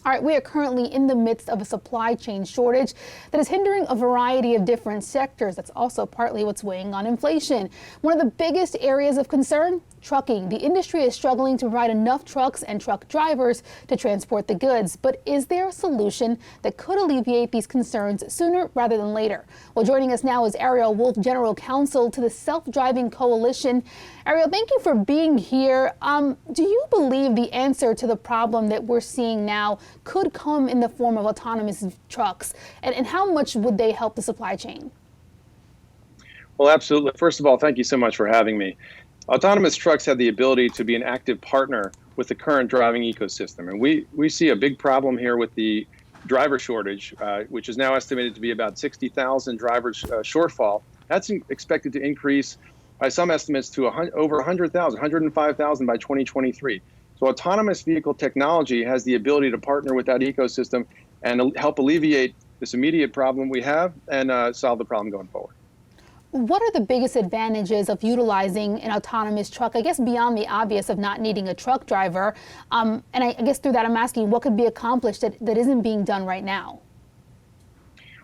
All right, we are currently in the midst of a supply chain shortage that is hindering a variety of different sectors. That's also partly what's weighing on inflation. One of the biggest areas of concern, trucking. The industry is struggling to provide enough trucks and truck drivers to transport the goods. But is there a solution that could alleviate these concerns sooner rather than later? Well, joining us now is Ariel Wolf, General Counsel to the Self-Driving Coalition. Ariel, thank you for being here. Do you believe the answer to the problem that we're seeing now could come in the form of autonomous trucks? And how much would they help the supply chain? Well, absolutely. First of all, thank you so much for having me. Autonomous trucks have the ability to be an active partner with the current driving ecosystem. And we see a big problem here with the driver shortage, which is now estimated to be about 60,000 drivers shortfall. That's expected to increase by some estimates to over 100,000, 105,000 by 2023. So autonomous vehicle technology has the ability to partner with that ecosystem and help alleviate this immediate problem we have and solve the problem going forward. What are the biggest advantages of utilizing an autonomous truck? I guess beyond the obvious of not needing a truck driver. And I guess through that, I'm asking what could be accomplished that isn't being done right now?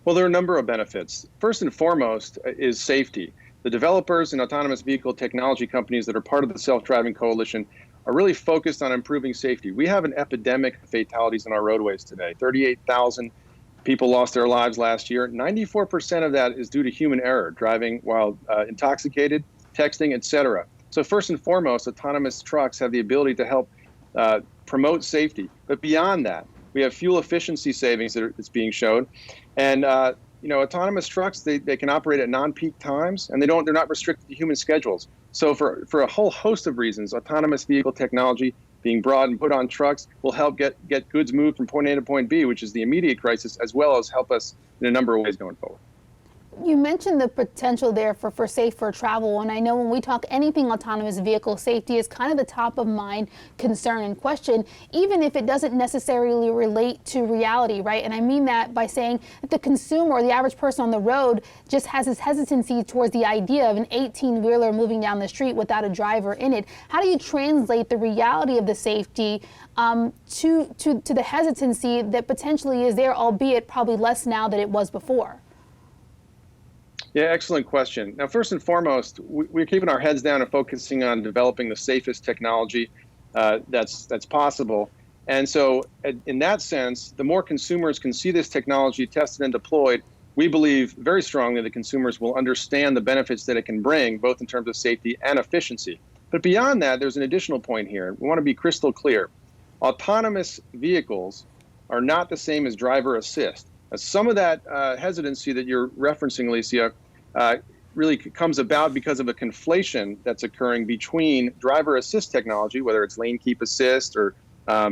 Well, there are a number of benefits. First and foremost is safety. The developers and autonomous vehicle technology companies that are part of the Self-Driving Coalition are really focused on improving safety. We have an epidemic of fatalities on our roadways today. 38,000 people lost their lives last year. 94% of that is due to human error, driving while intoxicated, texting, etc. So first and foremost, autonomous trucks have the ability to help promote safety. But beyond that, we have fuel efficiency savings that's being shown. And autonomous trucks, they can operate at non-peak times, and they're not restricted to human schedules. So for a whole host of reasons, autonomous vehicle technology being brought and put on trucks will help get goods moved from point A to point B, which is the immediate crisis, as well as help us in a number of ways going forward. You mentioned the potential there for safer travel, and I know when we talk anything autonomous vehicle, safety is kind of the top of mind concern and question, even if it doesn't necessarily relate to reality, right? And I mean that by saying that the consumer or the average person on the road just has this hesitancy towards the idea of an 18-wheeler moving down the street without a driver in it. How do you translate the reality of the safety to the hesitancy that potentially is there, albeit probably less now than it was before? Yeah, excellent question. Now, first and foremost, we're keeping our heads down and focusing on developing the safest technology that's possible. And so in that sense, the more consumers can see this technology tested and deployed, we believe very strongly that consumers will understand the benefits that it can bring, both in terms of safety and efficiency. But beyond that, there's an additional point here. We want to be crystal clear. Autonomous vehicles are not the same as driver assist. Some of that hesitancy that you're referencing, Alicia, really comes about because of a conflation that's occurring between driver assist technology, whether it's lane keep assist or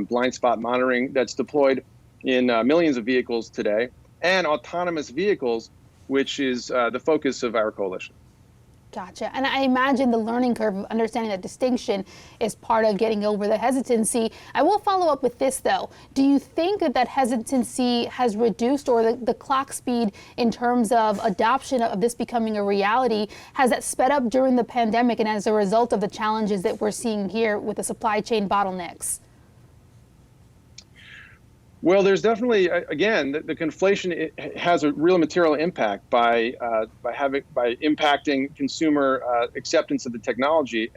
blind spot monitoring that's deployed in millions of vehicles today, and autonomous vehicles, which is the focus of our coalition. Gotcha. And I imagine the learning curve of understanding that distinction is part of getting over the hesitancy. I will follow up with this, though. Do you think that hesitancy has reduced, or the clock speed in terms of adoption of this becoming a reality, has that sped up during the pandemic and as a result of the challenges that we're seeing here with the supply chain bottlenecks? Well, there's definitely, again, the conflation has a real material impact by impacting consumer acceptance of the technology.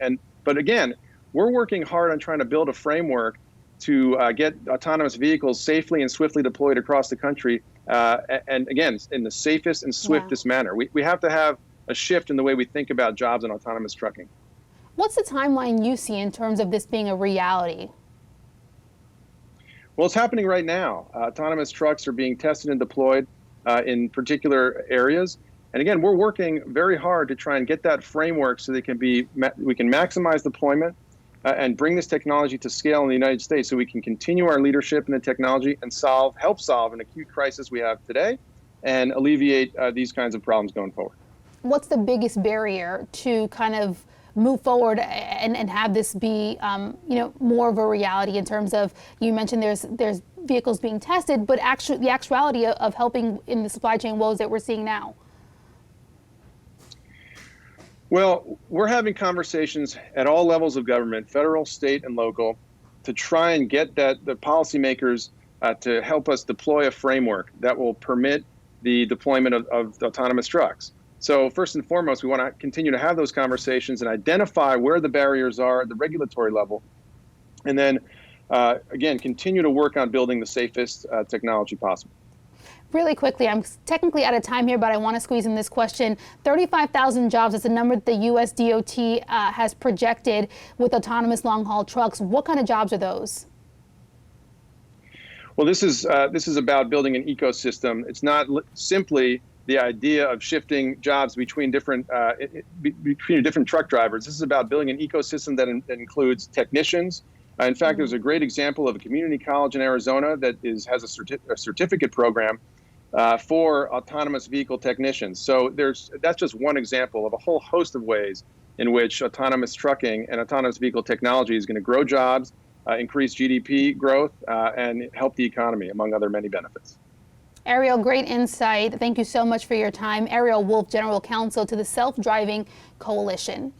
But again, we're working hard on trying to build a framework to get autonomous vehicles safely and swiftly deployed across the country, and again, in the safest and swiftest manner. We have to have a shift in the way we think about jobs in autonomous trucking. What's the timeline you see in terms of this being a reality? Well, it's happening right now. Autonomous trucks are being tested and deployed in particular areas. And again, we're working very hard to try and get that framework so we can maximize deployment and bring this technology to scale in the United States so we can continue our leadership in the technology and help solve an acute crisis we have today and alleviate these kinds of problems going forward. What's the biggest barrier to kind of move forward and have this be, more of a reality in terms of, you mentioned there's vehicles being tested, but actually the actuality of helping in the supply chain woes that we're seeing now? Well, we're having conversations at all levels of government, federal, state, and local, to try and get the policymakers to help us deploy a framework that will permit the deployment of autonomous trucks. So first and foremost, we want to continue to have those conversations and identify where the barriers are at the regulatory level. And then, again, continue to work on building the safest technology possible. Really quickly, I'm technically out of time here, but I want to squeeze in this question. 35,000 jobs is the number that the U.S. DOT has projected with autonomous long-haul trucks. What kind of jobs are those? Well, this is about building an ecosystem. It's not simply the idea of shifting jobs between different truck drivers. This is about building an ecosystem that includes technicians. In fact, there's a great example of a community college in Arizona that has a certificate program for autonomous vehicle technicians. So that's just one example of a whole host of ways in which autonomous trucking and autonomous vehicle technology is going to grow jobs, increase GDP growth, and help the economy, among other many benefits. Ariel, great insight. Thank you so much for your time. Ariel Wolf, General Counsel to the Self-Driving Coalition.